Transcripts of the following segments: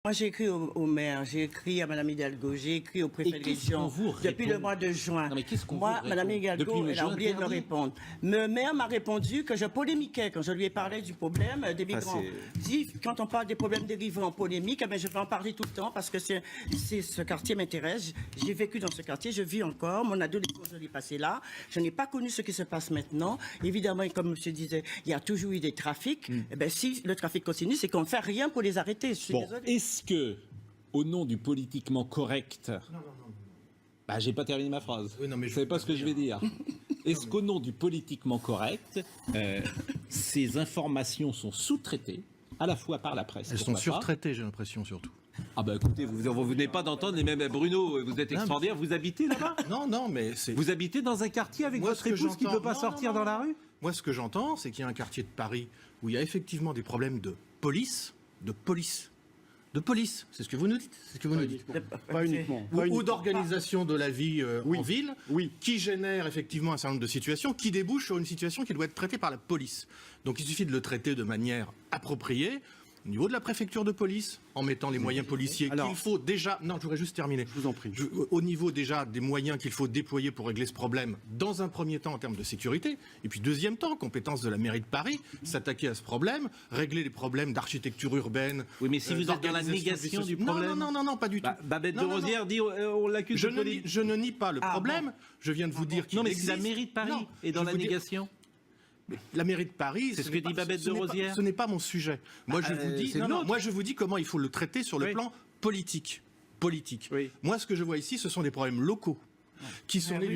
Moi, j'ai écrit au maire, j'ai écrit à Mme Hidalgo, j'ai écrit au préfet de région depuis le mois de juin. Non, mais qu'est-ce qu'on Moi, vous Mme répond Hidalgo, elle a oublié de me répondre. Le maire m'a répondu que je polémiquais quand je lui ai parlé du problème des migrants. Si, quand on parle des problèmes dérivés en polémique, eh bien, je vais en parler tout le temps parce que ce quartier m'intéresse. J'ai vécu dans ce quartier, je vis encore. Mon adolescence, je l'ai passé là. Je n'ai pas connu ce qui se passe maintenant. Évidemment, comme je disais, il y a toujours eu des trafics. Eh bien, si le trafic continue, c'est qu'on ne fait rien pour les arrêter. Je suis désolée. Est-ce que, au nom du politiquement correct... Non. Bah, j'ai pas terminé ma phrase. Oui, non, mais je ne sais pas ce que je vais dire. Est-ce qu'au nom du politiquement correct, ces informations sont sous-traitées, à la fois par la presse... Elles sont surtraitées, j'ai l'impression, surtout. Ah bah écoutez, vous venez pas d'entendre les mêmes... Bruno, vous êtes extraordinaire, vous habitez là-bas? Non, mais c'est... Vous habitez dans un quartier avec votre épouse qui ne peut pas sortir dans la rue? Moi, ce que j'entends, c'est qu'il y a un quartier de Paris où il y a effectivement des problèmes de police, c'est ce que vous nous dites. C'est ce que vous nous dites. Pas uniquement. Ou d'organisation de la vie en ville, qui génère effectivement un certain nombre de situations, qui débouchent sur une situation qui doit être traitée par la police. Donc il suffit de le traiter de manière appropriée, au niveau de la préfecture de police, en mettant les moyens policiers qu'il faut déjà... Non, je voudrais juste terminer. Je vous en prie. Au niveau déjà des moyens qu'il faut déployer pour régler ce problème, dans un premier temps en termes de sécurité, et puis deuxième temps, compétence de la mairie de Paris, s'attaquer à ce problème, régler les problèmes d'architecture urbaine... Oui, mais si vous êtes dans la négation du problème... Non, pas du tout. Babette de Rosière dit on l'accuse de politique. Je ne nie pas le problème, je viens de vous dire qu'il Non, mais existe. si la mairie de Paris est dans la négation... La mairie de Paris, c'est ce que dit Babette de Rosière. Ce n'est pas mon sujet. Moi, je vous dis comment il faut le traiter sur le plan politique. Oui. Moi, ce que je vois ici, ce sont des problèmes locaux qui sont nés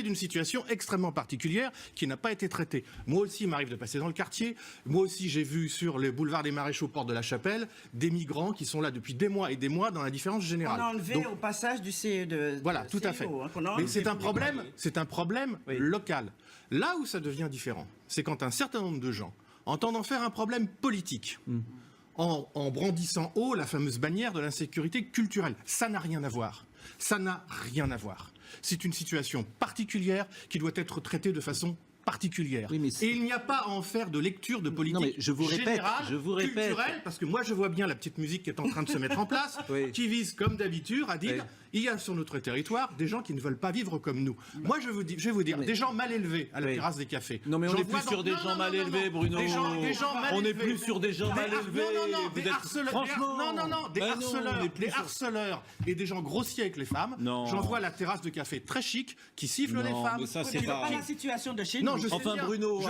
d'une situation extrêmement particulière qui n'a pas été traitée. Moi aussi, il m'arrive de passer dans le quartier. Moi aussi, j'ai vu sur le boulevard des Maréchaux, porte de la Chapelle, des migrants qui sont là depuis des mois et des mois dans l'indifférence générale. On a enlevé au passage du CE2. Voilà, tout à fait. Mais c'est un problème local. Là où ça devient différent, c'est quand un certain nombre de gens entendent en faire un problème politique. En brandissant haut la fameuse bannière de l'insécurité culturelle. Ça n'a rien à voir. C'est une situation particulière qui doit être traitée de façon particulière. Oui, et il n'y a pas à en faire de lecture de politique générale, culturelle, parce que moi je vois bien la petite musique qui est en train de se mettre en place, qui vise comme d'habitude à dire il y a sur notre territoire des gens qui ne veulent pas vivre comme nous. Moi je vais vous dire, des gens mal élevés à la terrasse des cafés. Non mais on n'est plus sur des gens mal élevés, Bruno. Des gens mal élevés. On n'est plus sur des gens mal élevés. Des harceleurs. Des harceleurs et des gens grossiers avec les femmes. J'en vois à la terrasse de café très chic qui sifflent les femmes. Mais ça c'est pas la situation de chez nous. Enfin Bruno,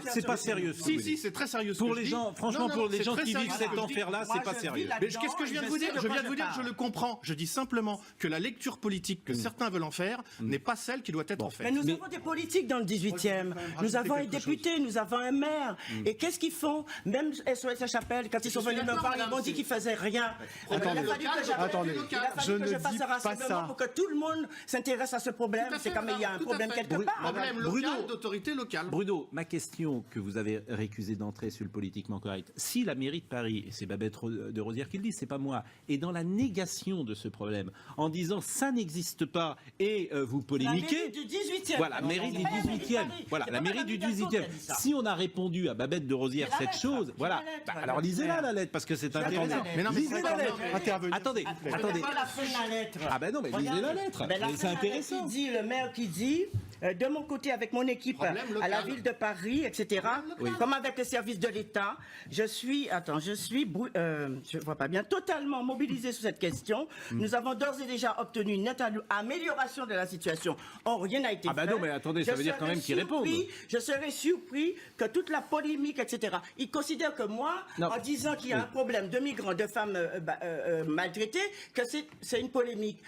c'est pas sérieux. Si, c'est très sérieux. Pour les gens, franchement, pour les gens qui vivent cet enfer-là, c'est pas sérieux. Mais qu'est-ce que je viens de vous dire? Je le comprends. Je dis simplement que la lecture politique que certains veulent en faire n'est pas celle qui doit être faite. Mais nous avons des politiques dans le 18e. Nous avons un député, nous avons un maire. Et qu'est-ce qu'ils font? Même SOS Chapelle, quand ils sont venus me voir, ils m'ont dit qu'ils faisaient rien. Attendez, je ne dis pas ça. Pour que tout le monde s'intéresse à ce problème, c'est comme il y a un problème quelque part. Problème local d'autorité locale. Bruno, ma question que vous avez récusée d'entrer sur le politiquement correct, si la mairie de Paris, et c'est Babette de Rosière qui le dit, c'est pas moi, est dans la négation de ce problème, en disant ça n'existe pas et vous polémiquez... La mairie du 18e. Voilà, mairie du 18e. Voilà, la mairie du 18e. Si on a répondu à Babette de Rosière cette chose, voilà, alors lisez-la la lettre, parce que c'est intéressant. Lisez la lettre. Attendez. Pas la fin de la lettre. Ah ben non, mais lisez la lettre. C'est intéressant. Le maire qui dit... de mon côté, avec mon équipe à la ville de Paris, etc., comme avec les services de l'État, je vois pas bien, totalement mobilisé sur cette question. Nous avons d'ores et déjà obtenu une nette amélioration de la situation. Or, rien n'a été fait. Ah bah non, mais attendez, ça veut dire quand même qu'ils répondent. Je serais surpris que toute la polémique, etc., ils considèrent que moi, en disant qu'il y a un problème de migrants, de femmes maltraitées, que c'est une polémique.